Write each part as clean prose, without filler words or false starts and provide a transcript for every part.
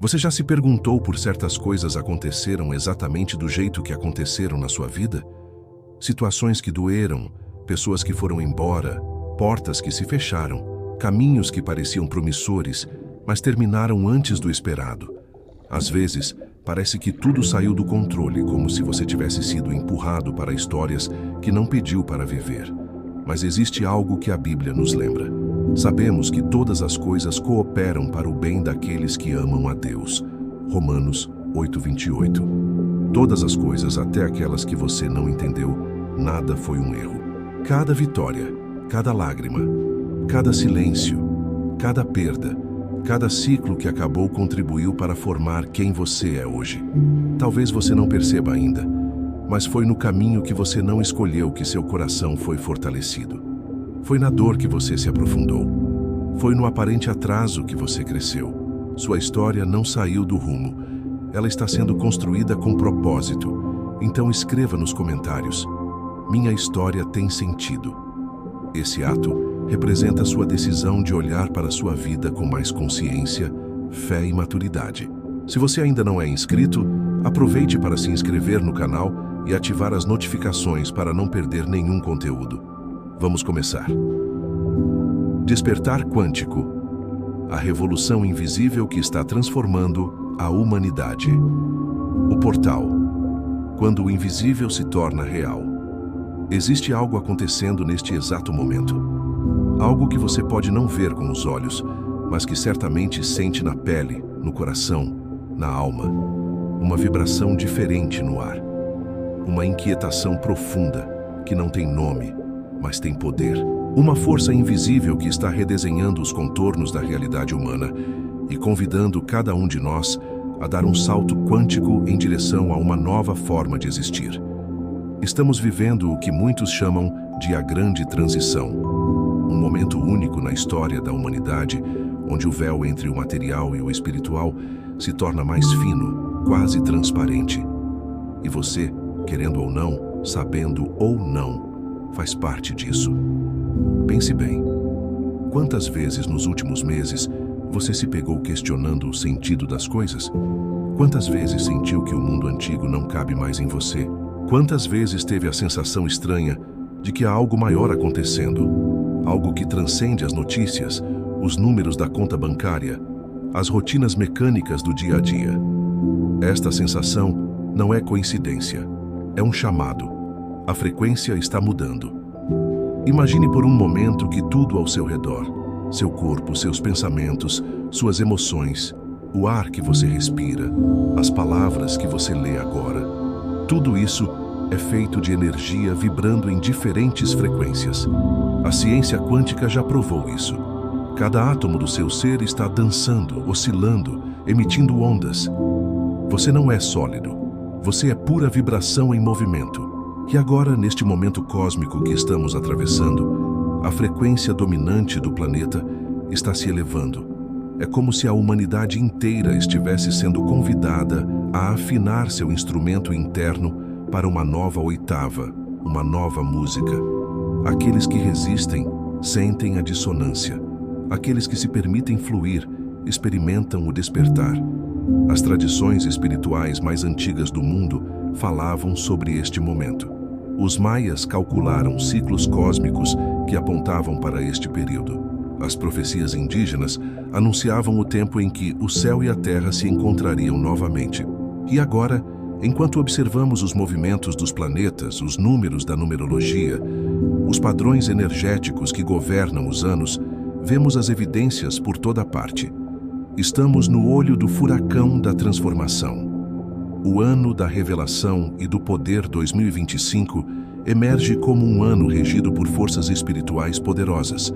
Você já se perguntou por certas coisas aconteceram exatamente do jeito que aconteceram na sua vida? Situações que doeram, pessoas que foram embora, portas que se fecharam, caminhos que pareciam promissores, mas terminaram antes do esperado. Às vezes, parece que tudo saiu do controle, como se você tivesse sido empurrado para histórias que não pediu para viver. Mas existe algo que a Bíblia nos lembra. Sabemos que todas as coisas cooperam para o bem daqueles que amam a Deus. Romanos 8:28. Todas as coisas, até aquelas que você não entendeu, nada foi um erro. Cada vitória, cada lágrima, cada silêncio, cada perda, cada ciclo que acabou contribuiu para formar quem você é hoje. Talvez você não perceba ainda, mas foi no caminho que você não escolheu que seu coração foi fortalecido. Foi na dor que você se aprofundou. Foi no aparente atraso que você cresceu. Sua história não saiu do rumo. Ela está sendo construída com propósito. Então escreva nos comentários: minha história tem sentido. Esse ato representa sua decisão de olhar para sua vida com mais consciência, fé e maturidade. Se você ainda não é inscrito, aproveite para se inscrever no canal e ativar as notificações para não perder nenhum conteúdo. Vamos começar. Despertar quântico. A revolução invisível que está transformando a humanidade. O portal. Quando o invisível se torna real. Existe algo acontecendo neste exato momento. Algo que você pode não ver com os olhos, mas que certamente sente na pele, no coração, na alma. Uma vibração diferente no ar. Uma inquietação profunda que não tem nome, mas tem poder. Uma força invisível que está redesenhando os contornos da realidade humana e convidando cada um de nós a dar um salto quântico em direção a uma nova forma de existir. Estamos vivendo o que muitos chamam de a grande transição. Um momento único na história da humanidade, onde o véu entre o material e o espiritual se torna mais fino, quase transparente. E você, querendo ou não, sabendo ou não, faz parte disso. Pense bem. Quantas vezes nos últimos meses você se pegou questionando o sentido das coisas? Quantas vezes sentiu que o mundo antigo não cabe mais em você? Quantas vezes teve a sensação estranha de que há algo maior acontecendo? Algo que transcende as notícias, os números da conta bancária, as rotinas mecânicas do dia a dia. Esta sensação não é coincidência, é um chamado. A frequência está mudando. Imagine por um momento que tudo ao seu redor, seu corpo, seus pensamentos, suas emoções, o ar que você respira, as palavras que você lê agora, tudo isso é feito de energia vibrando em diferentes frequências. A ciência quântica já provou isso. Cada átomo do seu ser está dançando, oscilando, emitindo ondas. Você não é sólido. Você é pura vibração em movimento. E agora, neste momento cósmico que estamos atravessando, a frequência dominante do planeta está se elevando. É como se a humanidade inteira estivesse sendo convidada a afinar seu instrumento interno para uma nova oitava, uma nova música. Aqueles que resistem sentem a dissonância. Aqueles que se permitem fluir experimentam o despertar. As tradições espirituais mais antigas do mundo falavam sobre este momento. Os maias calcularam ciclos cósmicos que apontavam para este período. As profecias indígenas anunciavam o tempo em que o céu e a terra se encontrariam novamente. E agora, enquanto observamos os movimentos dos planetas, os números da numerologia, os padrões energéticos que governam os anos, vemos as evidências por toda parte. Estamos no olho do furacão da transformação. O ano da revelação e do poder 2025 emerge como um ano regido por forças espirituais poderosas,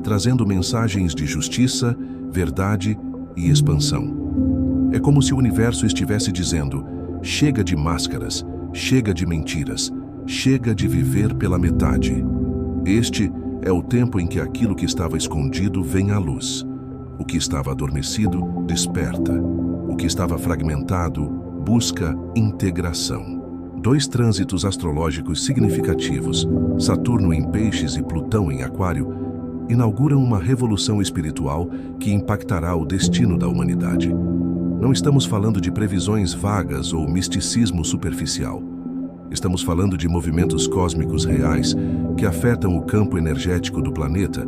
trazendo mensagens de justiça, verdade e expansão. É como se o universo estivesse dizendo: chega de máscaras, chega de mentiras, chega de viver pela metade. Este é o tempo em que aquilo que estava escondido vem à luz. O que estava adormecido desperta. O que estava fragmentado busca integração. 2 trânsitos astrológicos significativos, Saturno em Peixes e Plutão em Aquário, inauguram uma revolução espiritual que impactará o destino da humanidade. Não estamos falando de previsões vagas ou misticismo superficial. Estamos falando de movimentos cósmicos reais que afetam o campo energético do planeta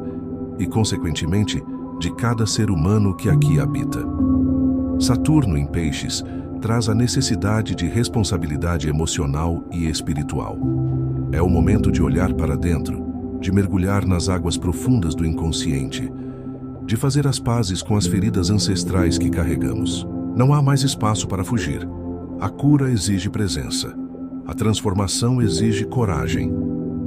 e, consequentemente, de cada ser humano que aqui habita. Saturno em Peixes traz a necessidade de responsabilidade emocional e espiritual. É o momento de olhar para dentro, de mergulhar nas águas profundas do inconsciente, de fazer as pazes com as feridas ancestrais que carregamos. Não há mais espaço para fugir. A cura exige presença. A transformação exige coragem.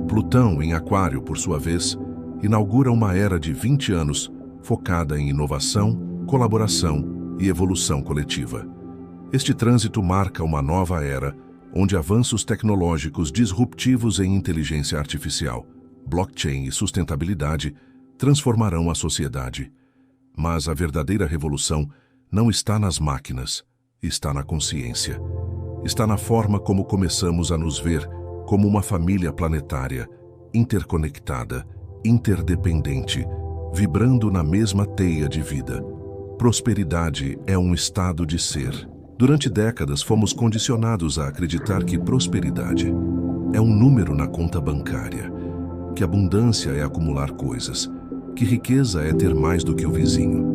Plutão, em Aquário, por sua vez, inaugura uma era de 20 anos focada em inovação, colaboração e evolução coletiva. Este trânsito marca uma nova era, onde avanços tecnológicos disruptivos em inteligência artificial, blockchain e sustentabilidade transformarão a sociedade. Mas a verdadeira revolução não está nas máquinas, está na consciência. Está na forma como começamos a nos ver como uma família planetária, interconectada, interdependente, vibrando na mesma teia de vida. Prosperidade é um estado de ser. Durante décadas fomos condicionados a acreditar que prosperidade é um número na conta bancária, que abundância é acumular coisas, que riqueza é ter mais do que o vizinho.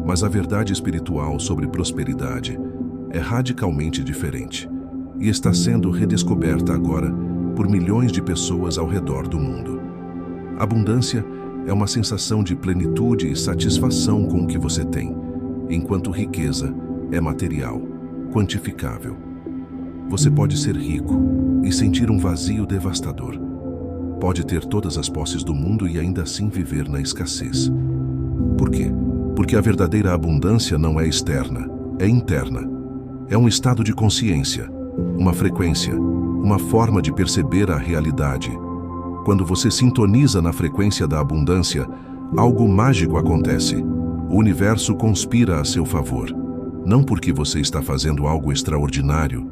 Mas a verdade espiritual sobre prosperidade é radicalmente diferente e está sendo redescoberta agora por milhões de pessoas ao redor do mundo. Abundância é uma sensação de plenitude e satisfação com o que você tem, enquanto riqueza é material, quantificável. Você pode ser rico e sentir um vazio devastador. Pode ter todas as posses do mundo e ainda assim viver na escassez. Por quê? Porque a verdadeira abundância não é externa, é interna. É um estado de consciência, uma frequência, uma forma de perceber a realidade. Quando você sintoniza na frequência da abundância, algo mágico acontece. O universo conspira a seu favor. Não porque você está fazendo algo extraordinário,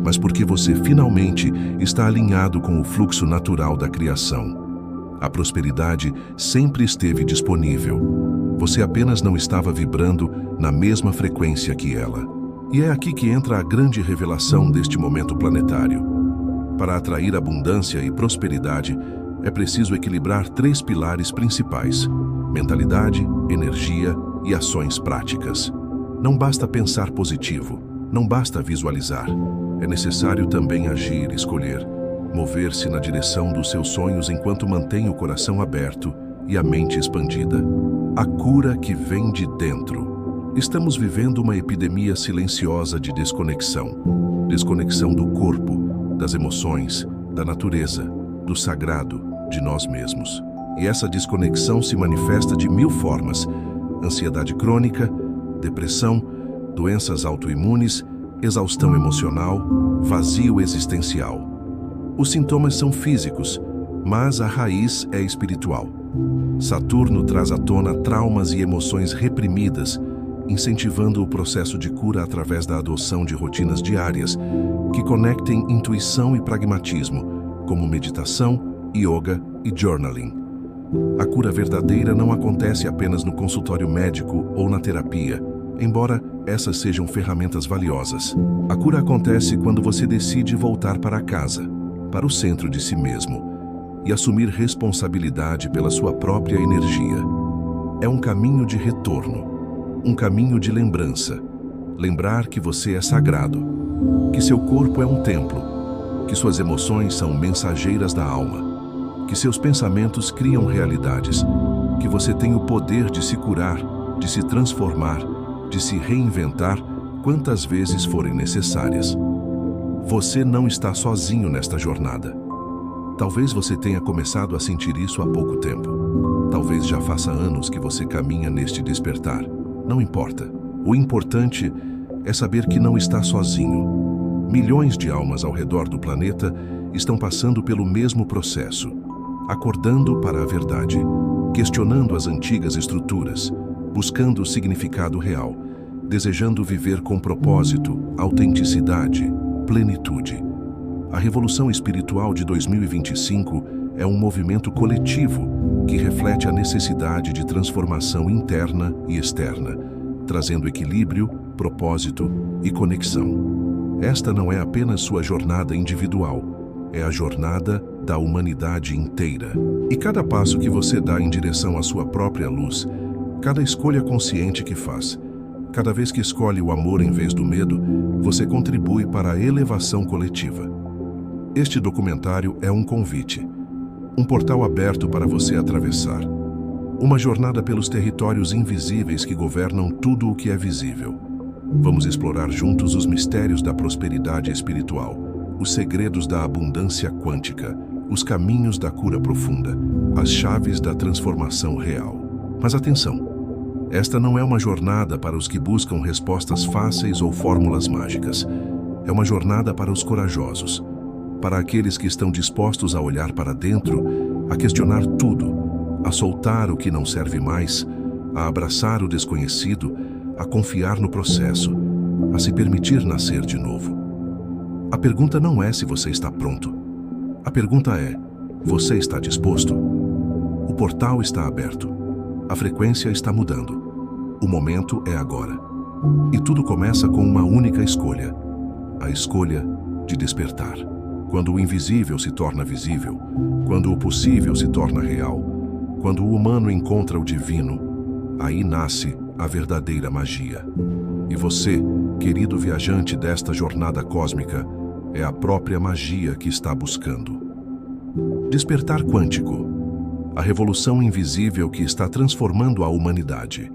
mas porque você finalmente está alinhado com o fluxo natural da criação. A prosperidade sempre esteve disponível. Você apenas não estava vibrando na mesma frequência que ela. E é aqui que entra a grande revelação deste momento planetário. Para atrair abundância e prosperidade, é preciso equilibrar 3 pilares principais: mentalidade, energia e ações práticas. Não basta pensar positivo, não basta visualizar. É necessário também agir, escolher, mover-se na direção dos seus sonhos enquanto mantém o coração aberto e a mente expandida. A cura que vem de dentro. Estamos vivendo uma epidemia silenciosa de desconexão. Desconexão do corpo, das emoções, da natureza, do sagrado, de nós mesmos. E essa desconexão se manifesta de 1000 formas: ansiedade crônica, depressão, doenças autoimunes, exaustão emocional, vazio existencial. Os sintomas são físicos, mas a raiz é espiritual. Saturno traz à tona traumas e emoções reprimidas, incentivando o processo de cura através da adoção de rotinas diárias que conectem intuição e pragmatismo, como meditação, yoga e journaling. A cura verdadeira não acontece apenas no consultório médico ou na terapia, embora essas sejam ferramentas valiosas. A cura acontece quando você decide voltar para casa, para o centro de si mesmo, e assumir responsabilidade pela sua própria energia. É um caminho de retorno, um caminho de lembrança. Lembrar que você é sagrado, que seu corpo é um templo, que suas emoções são mensageiras da alma, que seus pensamentos criam realidades, que você tem o poder de se curar, de se transformar, de se reinventar quantas vezes forem necessárias. Você não está sozinho nesta jornada. Talvez você tenha começado a sentir isso há pouco tempo. Talvez já faça anos que você caminha neste despertar. Não importa. O importante é saber que não está sozinho. Milhões de almas ao redor do planeta estão passando pelo mesmo processo, acordando para a verdade, questionando as antigas estruturas, buscando o significado real, desejando viver com propósito, autenticidade, plenitude. A Revolução Espiritual de 2025 é um movimento coletivo que reflete a necessidade de transformação interna e externa, trazendo equilíbrio, propósito e conexão. Esta não é apenas sua jornada individual, é a jornada da humanidade inteira. E cada passo que você dá em direção à sua própria luz, cada escolha consciente que faz, cada vez que escolhe o amor em vez do medo, você contribui para a elevação coletiva. Este documentário é um convite, um portal aberto para você atravessar, uma jornada pelos territórios invisíveis que governam tudo o que é visível. Vamos explorar juntos os mistérios da prosperidade espiritual, os segredos da abundância quântica, os caminhos da cura profunda, as chaves da transformação real. Mas atenção! Esta não é uma jornada para os que buscam respostas fáceis ou fórmulas mágicas. É uma jornada para os corajosos, para aqueles que estão dispostos a olhar para dentro, a questionar tudo, a soltar o que não serve mais, a abraçar o desconhecido, a confiar no processo, a se permitir nascer de novo. A pergunta não é se você está pronto. A pergunta é: você está disposto? O portal está aberto. A frequência está mudando. O momento é agora. E tudo começa com uma única escolha: a escolha de despertar. Quando o invisível se torna visível, quando o possível se torna real, quando o humano encontra o divino, aí nasce a verdadeira magia. E você, querido viajante desta jornada cósmica, é a própria magia que está buscando. Despertar quântico. A revolução invisível que está transformando a humanidade.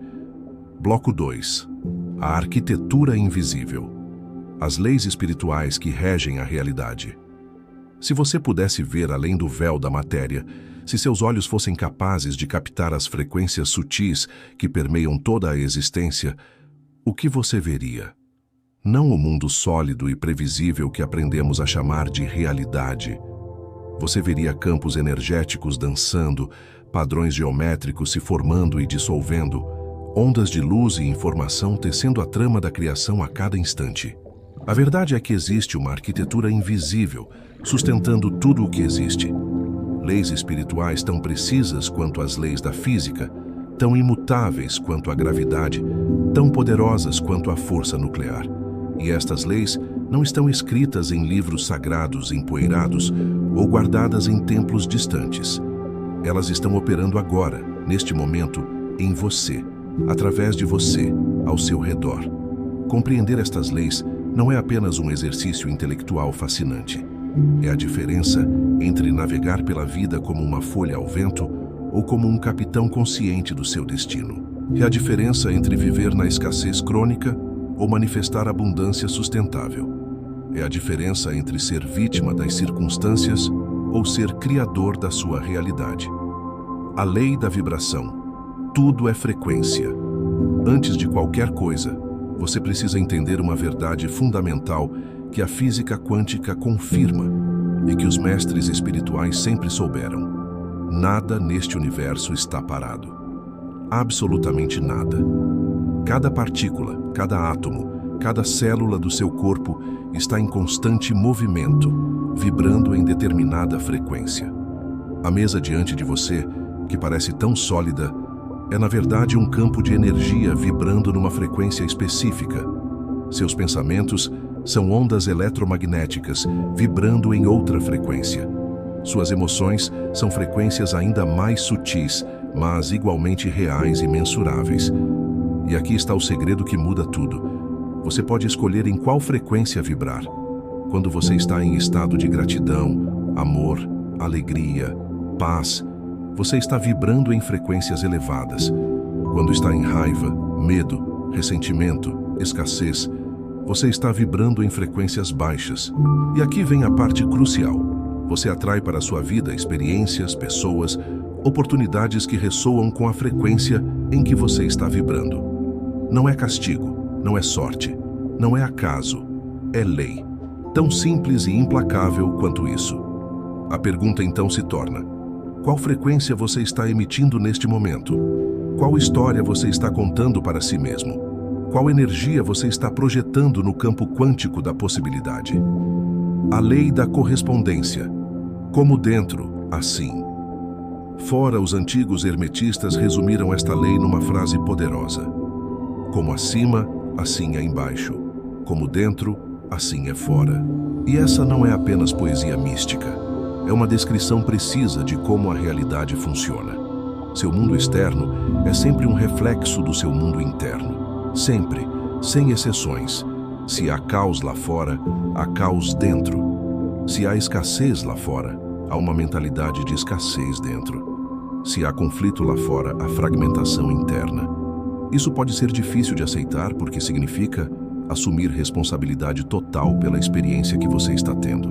Bloco 2. A arquitetura invisível. As leis espirituais que regem a realidade. Se você pudesse ver além do véu da matéria, se seus olhos fossem capazes de captar as frequências sutis que permeiam toda a existência, o que você veria? Não o mundo sólido e previsível que aprendemos a chamar de realidade. Você veria campos energéticos dançando, padrões geométricos se formando e dissolvendo, ondas de luz e informação tecendo a trama da criação a cada instante. A verdade é que existe uma arquitetura invisível, sustentando tudo o que existe. Leis espirituais tão precisas quanto as leis da física, tão imutáveis quanto a gravidade, tão poderosas quanto a força nuclear. E estas leis não estão escritas em livros sagrados empoeirados ou guardadas em templos distantes. Elas estão operando agora, neste momento, em você, através de você, ao seu redor. Compreender estas leis não é apenas um exercício intelectual fascinante. É a diferença entre navegar pela vida como uma folha ao vento ou como um capitão consciente do seu destino. É a diferença entre viver na escassez crônica ou manifestar abundância sustentável. É a diferença entre ser vítima das circunstâncias ou ser criador da sua realidade. A lei da vibração. Tudo é frequência. Antes de qualquer coisa, você precisa entender uma verdade fundamental que a física quântica confirma e que os mestres espirituais sempre souberam. Nada neste universo está parado. Absolutamente nada. Cada partícula, cada átomo, cada célula do seu corpo está em constante movimento, vibrando em determinada frequência. A mesa diante de você, que parece tão sólida, é na verdade um campo de energia vibrando numa frequência específica. Seus pensamentos são ondas eletromagnéticas vibrando em outra frequência. Suas emoções são frequências ainda mais sutis, mas igualmente reais e mensuráveis. E aqui está o segredo que muda tudo. Você pode escolher em qual frequência vibrar. Quando você está em estado de gratidão, amor, alegria, paz, você está vibrando em frequências elevadas. Quando está em raiva, medo, ressentimento, escassez, você está vibrando em frequências baixas. E aqui vem a parte crucial. Você atrai para a sua vida experiências, pessoas, oportunidades que ressoam com a frequência em que você está vibrando. Não é castigo, não é sorte, não é acaso, é lei. Tão simples e implacável quanto isso. A pergunta então se torna: qual frequência você está emitindo neste momento? Qual história você está contando para si mesmo? Qual energia você está projetando no campo quântico da possibilidade? A lei da correspondência. Como dentro, assim. Fora, os antigos hermetistas resumiram esta lei numa frase poderosa: como acima, assim é embaixo. Como dentro, assim é fora. E essa não é apenas poesia mística. É uma descrição precisa de como a realidade funciona. Seu mundo externo é sempre um reflexo do seu mundo interno. Sempre, sem exceções. Se há caos lá fora, há caos dentro. Se há escassez lá fora, há uma mentalidade de escassez dentro. Se há conflito lá fora, há fragmentação interna. Isso pode ser difícil de aceitar porque significa assumir responsabilidade total pela experiência que você está tendo.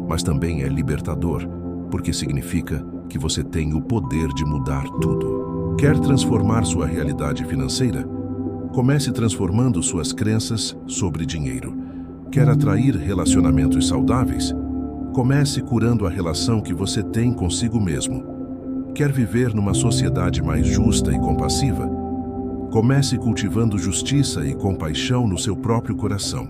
Mas também é libertador, porque significa que você tem o poder de mudar tudo. Quer transformar sua realidade financeira? Comece transformando suas crenças sobre dinheiro. Quer atrair relacionamentos saudáveis? Comece curando a relação que você tem consigo mesmo. Quer viver numa sociedade mais justa e compassiva? Comece cultivando justiça e compaixão no seu próprio coração.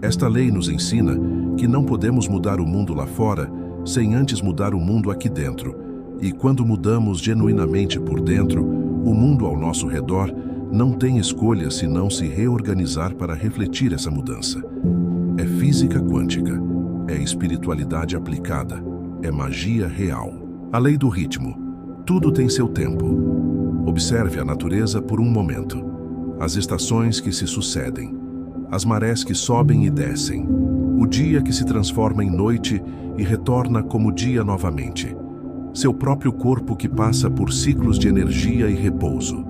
Esta lei nos ensina que não podemos mudar o mundo lá fora sem antes mudar o mundo aqui dentro. E quando mudamos genuinamente por dentro, o mundo ao nosso redor não tem escolha senão se reorganizar para refletir essa mudança. É física quântica, é espiritualidade aplicada, é magia real. A lei do ritmo. Tudo tem seu tempo. Observe a natureza por um momento. As estações que se sucedem. As marés que sobem e descem. O dia que se transforma em noite e retorna como dia novamente. Seu próprio corpo que passa por ciclos de energia e repouso.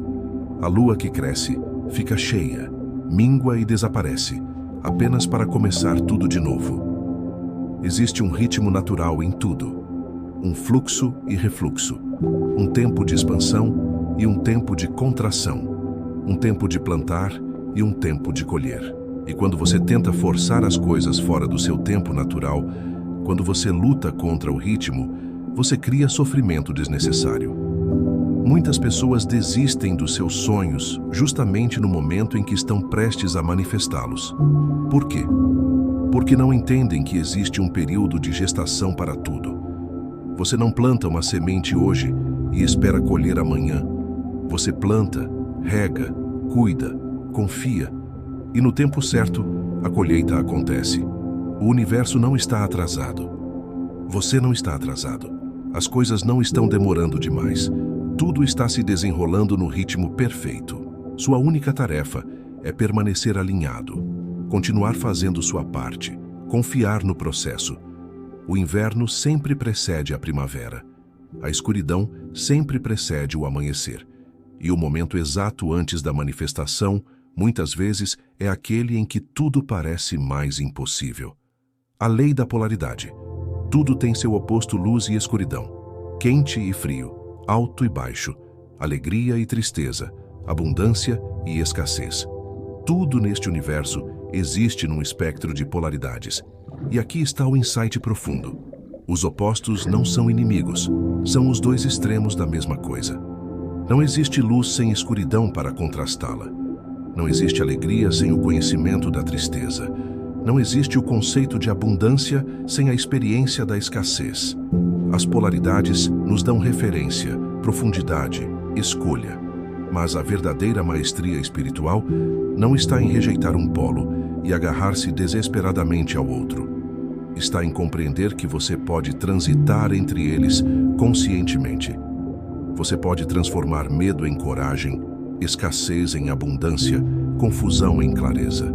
A lua que cresce, fica cheia, mingua e desaparece, apenas para começar tudo de novo. Existe um ritmo natural em tudo. Um fluxo e refluxo. Um tempo de expansão e um tempo de contração. Um tempo de plantar e um tempo de colher. E quando você tenta forçar as coisas fora do seu tempo natural, quando você luta contra o ritmo, você cria sofrimento desnecessário. Muitas pessoas desistem dos seus sonhos justamente no momento em que estão prestes a manifestá-los. Por quê? Porque não entendem que existe um período de gestação para tudo. Você não planta uma semente hoje e espera colher amanhã. Você planta, rega, cuida, confia, e no tempo certo, a colheita acontece. O universo não está atrasado. Você não está atrasado. As coisas não estão demorando demais. Tudo está se desenrolando no ritmo perfeito. Sua única tarefa é permanecer alinhado, continuar fazendo sua parte, confiar no processo. O inverno sempre precede a primavera. A escuridão sempre precede o amanhecer. E o momento exato antes da manifestação, muitas vezes, é aquele em que tudo parece mais impossível. A lei da polaridade. Tudo tem seu oposto luz e escuridão, quente e frio, alto e baixo, alegria e tristeza, abundância e escassez. Tudo neste universo existe num espectro de polaridades. E aqui está o insight profundo. Os opostos não são inimigos, são os dois extremos da mesma coisa. Não existe luz sem escuridão para contrastá-la. Não existe alegria sem o conhecimento da tristeza. Não existe o conceito de abundância sem a experiência da escassez. As polaridades nos dão referência, profundidade, escolha. Mas a verdadeira maestria espiritual não está em rejeitar um polo e agarrar-se desesperadamente ao outro. Está em compreender que você pode transitar entre eles conscientemente. Você pode transformar medo em coragem, escassez em abundância, confusão em clareza,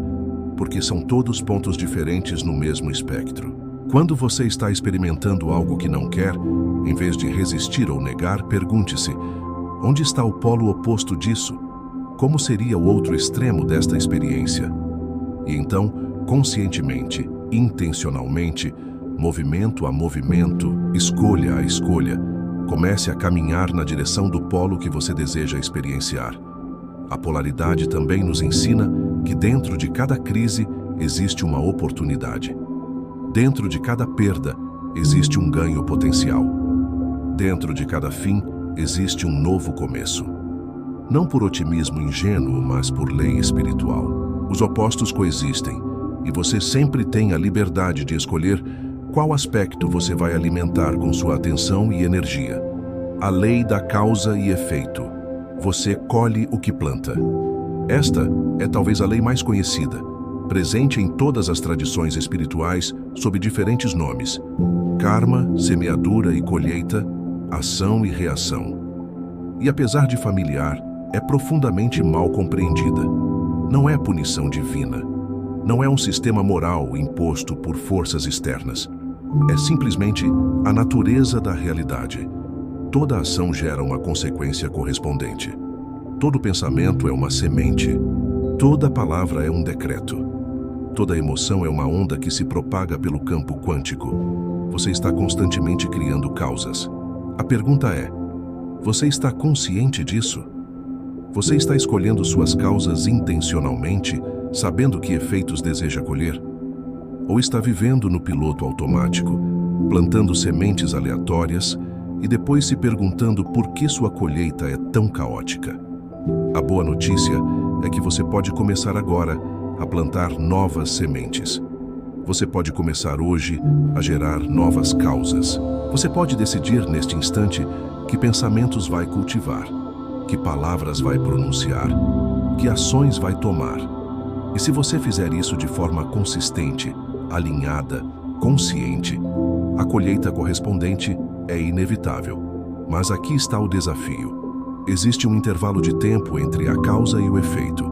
porque são todos pontos diferentes no mesmo espectro. Quando você está experimentando algo que não quer, em vez de resistir ou negar, pergunte-se: onde está o polo oposto disso? Como seria o outro extremo desta experiência? E então, conscientemente, intencionalmente, movimento a movimento, escolha a escolha, comece a caminhar na direção do polo que você deseja experienciar. A polaridade também nos ensina que dentro de cada crise existe uma oportunidade. Dentro de cada perda existe um ganho potencial. Dentro de cada fim existe um novo começo. Não por otimismo ingênuo, mas por lei espiritual. Os opostos coexistem e você sempre tem a liberdade de escolher qual aspecto você vai alimentar com sua atenção e energia. A lei da causa e efeito. Você colhe o que planta. Esta é talvez a lei mais conhecida, presente em todas as tradições espirituais sob diferentes nomes: karma, semeadura e colheita, ação e reação. E apesar de familiar, é profundamente mal compreendida. Não é punição divina. Não é um sistema moral imposto por forças externas. É simplesmente a natureza da realidade. Toda ação gera uma consequência correspondente. Todo pensamento é uma semente. Toda palavra é um decreto. Toda emoção é uma onda que se propaga pelo campo quântico. Você está constantemente criando causas. A pergunta é: você está consciente disso? Você está escolhendo suas causas intencionalmente, sabendo que efeitos deseja colher? Ou está vivendo no piloto automático, plantando sementes aleatórias e depois se perguntando por que sua colheita é tão caótica? A boa notícia é que você pode começar agora a plantar novas sementes. Você pode começar hoje a gerar novas causas. Você pode decidir neste instante que pensamentos vai cultivar, que palavras vai pronunciar, que ações vai tomar. E se você fizer isso de forma consistente, alinhada, consciente, a colheita correspondente é inevitável. Mas aqui está o desafio. Existe um intervalo de tempo entre a causa e o efeito.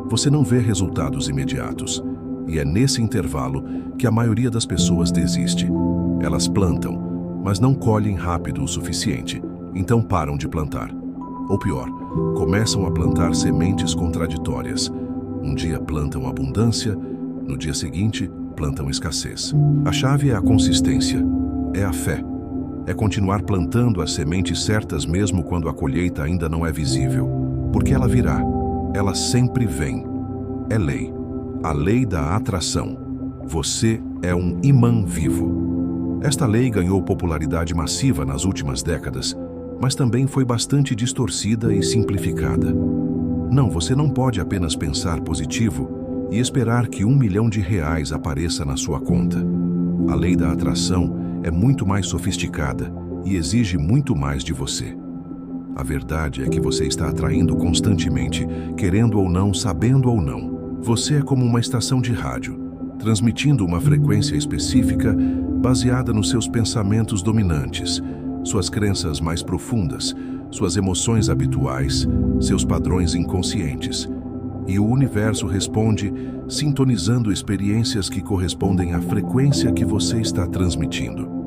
Você não vê resultados imediatos. E é nesse intervalo que a maioria das pessoas desiste. Elas plantam, mas não colhem rápido o suficiente, então param de plantar. Ou pior, começam a plantar sementes contraditórias. Um dia plantam abundância, no dia seguinte plantam escassez. A chave é a consistência, é a fé. É continuar plantando as sementes certas mesmo quando a colheita ainda não é visível. Porque ela virá, ela sempre vem. É lei, a lei da atração. Você é um imã vivo. Esta lei ganhou popularidade massiva nas últimas décadas, mas também foi bastante distorcida e simplificada. Não, você não pode apenas pensar positivo e esperar que R$1 milhão apareça na sua conta. A lei da atração é muito mais sofisticada e exige muito mais de você. A verdade é que você está atraindo constantemente, querendo ou não, sabendo ou não. Você é como uma estação de rádio, transmitindo uma frequência específica baseada nos seus pensamentos dominantes, suas crenças mais profundas, suas emoções habituais, seus padrões inconscientes. E o universo responde, sintonizando experiências que correspondem à frequência que você está transmitindo.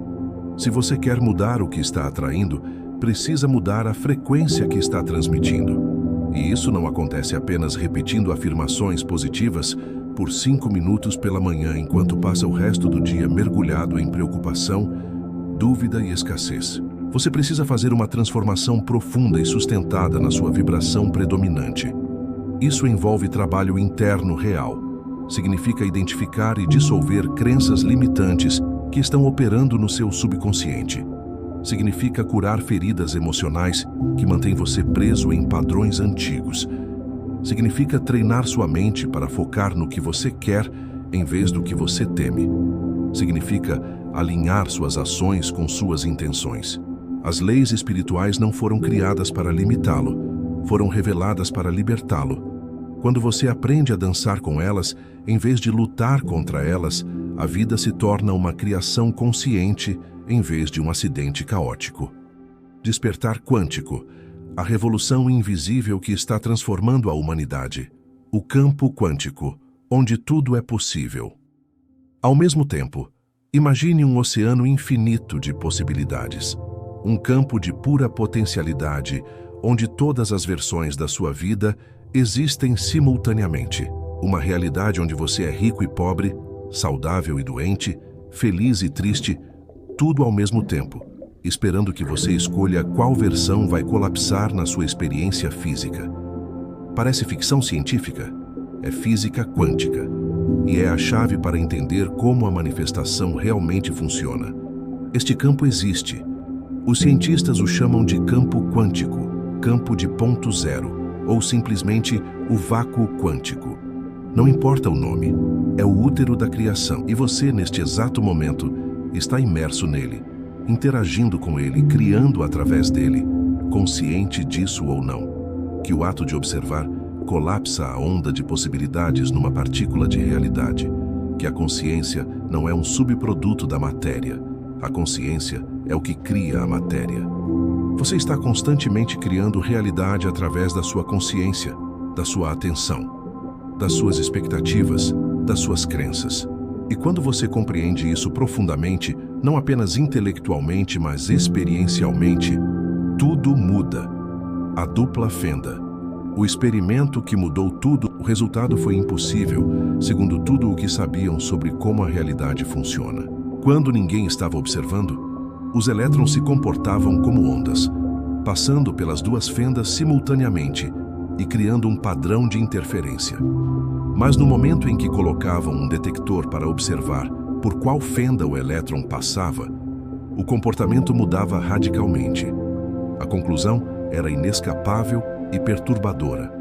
Se você quer mudar o que está atraindo, precisa mudar a frequência que está transmitindo. E isso não acontece apenas repetindo afirmações positivas por 5 minutos pela manhã enquanto passa o resto do dia mergulhado em preocupação, dúvida e escassez. Você precisa fazer uma transformação profunda e sustentada na sua vibração predominante. Isso envolve trabalho interno real. Significa identificar e dissolver crenças limitantes que estão operando no seu subconsciente. Significa curar feridas emocionais que mantêm você preso em padrões antigos. Significa treinar sua mente para focar no que você quer em vez do que você teme. Significa alinhar suas ações com suas intenções. As leis espirituais não foram criadas para limitá-lo, foram reveladas para libertá-lo. Quando você aprende a dançar com elas, em vez de lutar contra elas, a vida se torna uma criação consciente em vez de um acidente caótico. Despertar quântico, a revolução invisível que está transformando a humanidade. O campo quântico, onde tudo é possível. Ao mesmo tempo, imagine um oceano infinito de possibilidades. Um campo de pura potencialidade, onde todas as versões da sua vida existem simultaneamente. Uma realidade onde você é rico e pobre, saudável e doente, feliz e triste, tudo ao mesmo tempo, esperando que você escolha qual versão vai colapsar na sua experiência física. Parece ficção científica? É física quântica. E é a chave para entender como a manifestação realmente funciona. Este campo existe. Os cientistas o chamam de campo quântico, campo de ponto zero, ou simplesmente o vácuo quântico. Não importa o nome, é o útero da criação e você, neste exato momento, está imerso nele, interagindo com ele, criando através dele, consciente disso ou não. Que o ato de observar colapsa a onda de possibilidades numa partícula de realidade, que a consciência não é um subproduto da matéria. A consciência é o que cria a matéria. Você está constantemente criando realidade através da sua consciência, da sua atenção, das suas expectativas, das suas crenças. E quando você compreende isso profundamente, não apenas intelectualmente, mas experiencialmente, tudo muda. A dupla fenda. O experimento que mudou tudo, o resultado foi impossível, segundo tudo o que sabiam sobre como a realidade funciona. Quando ninguém estava observando, os elétrons se comportavam como ondas, passando pelas duas fendas simultaneamente e criando um padrão de interferência. Mas no momento em que colocavam um detector para observar por qual fenda o elétron passava, o comportamento mudava radicalmente. A conclusão era inescapável e perturbadora.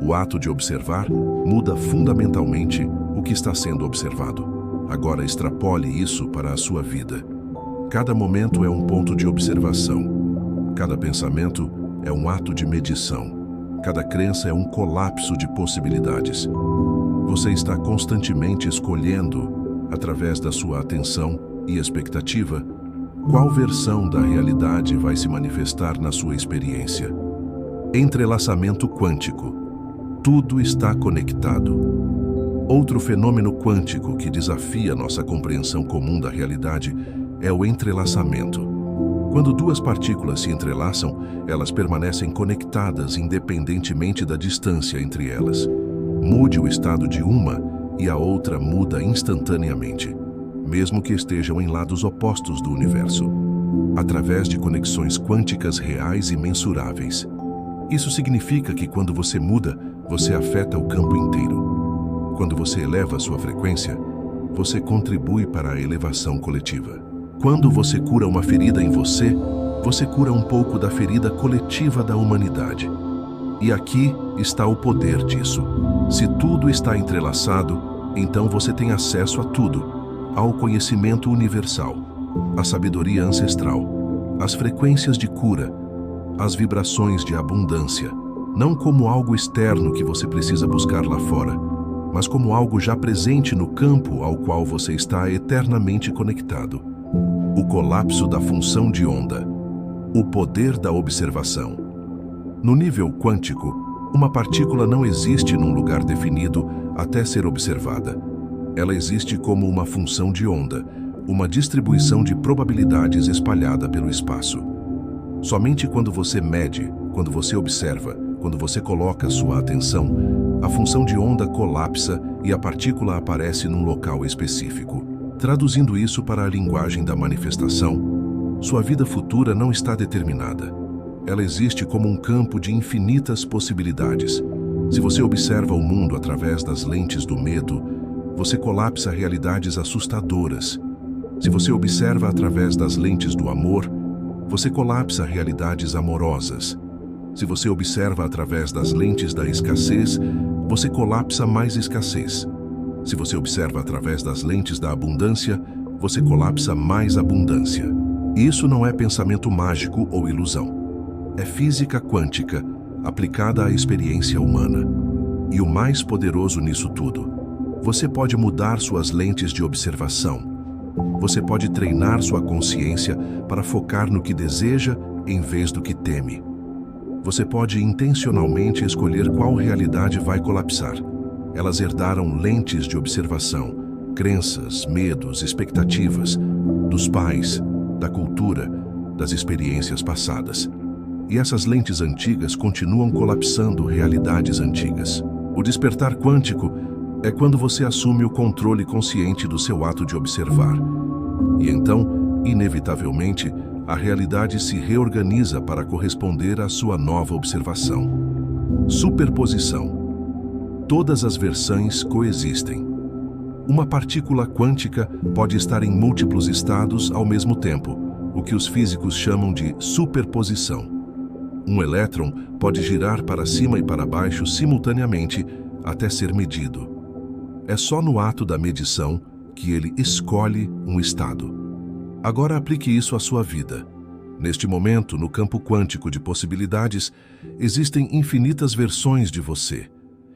O ato de observar muda fundamentalmente o que está sendo observado. Agora extrapole isso para a sua vida. Cada momento é um ponto de observação. Cada pensamento é um ato de medição. Cada crença é um colapso de possibilidades. Você está constantemente escolhendo, através da sua atenção e expectativa, qual versão da realidade vai se manifestar na sua experiência. Entrelaçamento quântico. Tudo está conectado. Outro fenômeno quântico que desafia nossa compreensão comum da realidade é o entrelaçamento. Quando duas partículas se entrelaçam, elas permanecem conectadas independentemente da distância entre elas. Mude o estado de uma e a outra muda instantaneamente, mesmo que estejam em lados opostos do universo, através de conexões quânticas reais e mensuráveis. Isso significa que quando você muda, você afeta o campo inteiro. Quando você eleva a sua frequência, você contribui para a elevação coletiva. Quando você cura uma ferida em você, você cura um pouco da ferida coletiva da humanidade. E aqui está o poder disso. Se tudo está entrelaçado, então você tem acesso a tudo, ao conhecimento universal, à sabedoria ancestral, às frequências de cura, às vibrações de abundância, não como algo externo que você precisa buscar lá fora, mas como algo já presente no campo ao qual você está eternamente conectado. O colapso da função de onda. O poder da observação. No nível quântico, uma partícula não existe num lugar definido até ser observada. Ela existe como uma função de onda, uma distribuição de probabilidades espalhada pelo espaço. Somente quando você mede, quando você observa, quando você coloca sua atenção, a função de onda colapsa e a partícula aparece num local específico. Traduzindo isso para a linguagem da manifestação, sua vida futura não está determinada. Ela existe como um campo de infinitas possibilidades. Se você observa o mundo através das lentes do medo, você colapsa realidades assustadoras. Se você observa através das lentes do amor, você colapsa realidades amorosas. Se você observa através das lentes da escassez, você colapsa mais escassez. Se você observa através das lentes da abundância, você colapsa mais abundância. Isso não é pensamento mágico ou ilusão. É física quântica, aplicada à experiência humana. E o mais poderoso nisso tudo, você pode mudar suas lentes de observação. Você pode treinar sua consciência para focar no que deseja em vez do que teme. Você pode intencionalmente escolher qual realidade vai colapsar. Elas herdaram lentes de observação, crenças, medos, expectativas, dos pais, da cultura, das experiências passadas. E essas lentes antigas continuam colapsando realidades antigas. O despertar quântico é quando você assume o controle consciente do seu ato de observar. E então, inevitavelmente, a realidade se reorganiza para corresponder à sua nova observação. Superposição. Todas as versões coexistem. Uma partícula quântica pode estar em múltiplos estados ao mesmo tempo, o que os físicos chamam de superposição. Um elétron pode girar para cima e para baixo simultaneamente até ser medido. É só no ato da medição que ele escolhe um estado. Agora aplique isso à sua vida. Neste momento, no campo quântico de possibilidades, existem infinitas versões de você.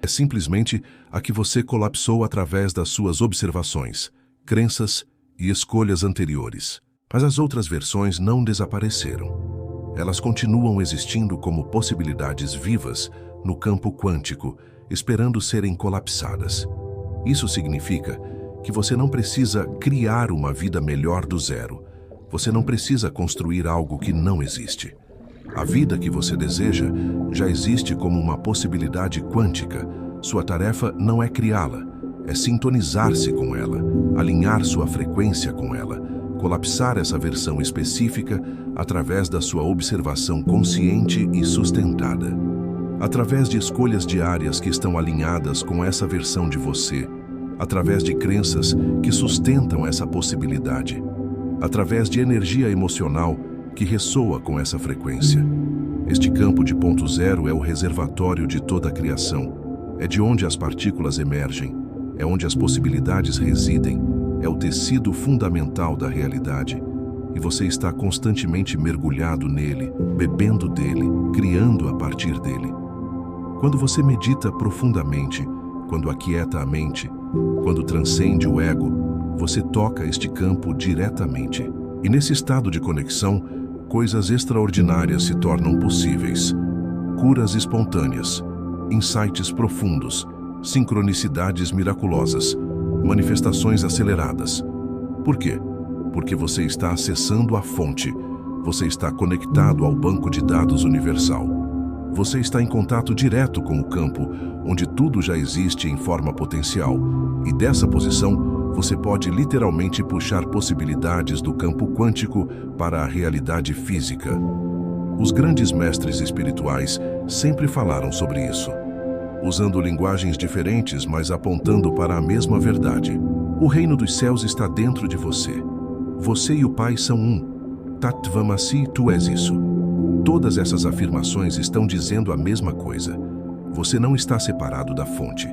É simplesmente a que você colapsou através das suas observações, crenças e escolhas anteriores. Mas as outras versões não desapareceram. Elas continuam existindo como possibilidades vivas no campo quântico, esperando serem colapsadas. Isso significa que você não precisa criar uma vida melhor do zero. Você não precisa construir algo que não existe. A vida que você deseja já existe como uma possibilidade quântica. Sua tarefa não é criá-la, é sintonizar-se com ela, alinhar sua frequência com ela, colapsar essa versão específica através da sua observação consciente e sustentada. Através de escolhas diárias que estão alinhadas com essa versão de você, através de crenças que sustentam essa possibilidade, através de energia emocional que ressoa com essa frequência. Este campo de ponto zero é o reservatório de toda a criação. É de onde as partículas emergem, é onde as possibilidades residem, é o tecido fundamental da realidade. E você está constantemente mergulhado nele, bebendo dele, criando a partir dele. Quando você medita profundamente, quando aquieta a mente, quando transcende o ego, você toca este campo diretamente. E nesse estado de conexão, coisas extraordinárias se tornam possíveis. Curas espontâneas, insights profundos, sincronicidades miraculosas, manifestações aceleradas. Por quê? Porque você está acessando a fonte, você está conectado ao banco de dados universal. Você está em contato direto com o campo, onde tudo já existe em forma potencial, e dessa posição, você pode literalmente puxar possibilidades do campo quântico para a realidade física. Os grandes mestres espirituais sempre falaram sobre isso, usando linguagens diferentes, mas apontando para a mesma verdade. O reino dos céus está dentro de você. Você e o Pai são um. Tatvamasi, tu és isso. Todas essas afirmações estão dizendo a mesma coisa. Você não está separado da fonte.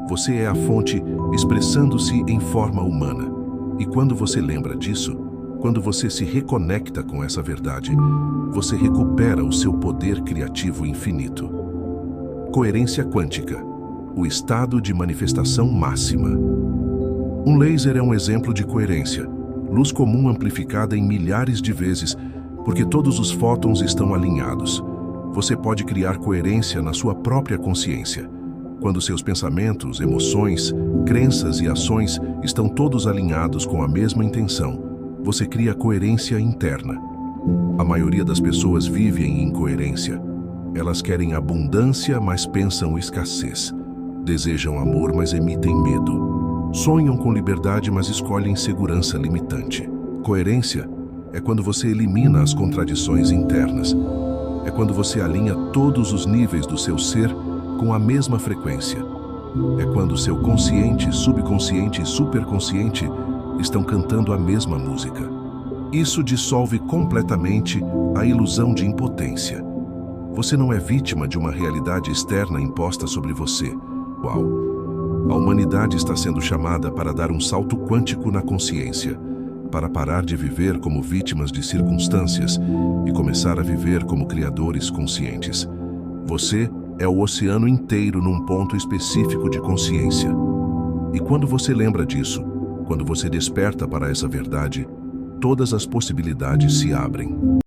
Você é a fonte expressando-se em forma humana. E quando você lembra disso, quando você se reconecta com essa verdade, você recupera o seu poder criativo infinito. Coerência quântica, o estado de manifestação máxima. Um laser é um exemplo de coerência, luz comum amplificada em milhares de vezes, porque todos os fótons estão alinhados. Você pode criar coerência na sua própria consciência. Quando seus pensamentos, emoções, crenças e ações estão todos alinhados com a mesma intenção, você cria coerência interna. A maioria das pessoas vive em incoerência. Elas querem abundância, mas pensam escassez. Desejam amor, mas emitem medo. Sonham com liberdade, mas escolhem segurança limitante. Coerência é quando você elimina as contradições internas. É quando você alinha todos os níveis do seu ser com a mesma frequência. É quando seu consciente, subconsciente e superconsciente estão cantando a mesma música. Isso dissolve completamente a ilusão de impotência. Você não é vítima de uma realidade externa imposta sobre você. Uau! A humanidade está sendo chamada para dar um salto quântico na consciência, para parar de viver como vítimas de circunstâncias e começar a viver como criadores conscientes. Você é o oceano inteiro num ponto específico de consciência. E quando você lembra disso, quando você desperta para essa verdade, todas as possibilidades se abrem.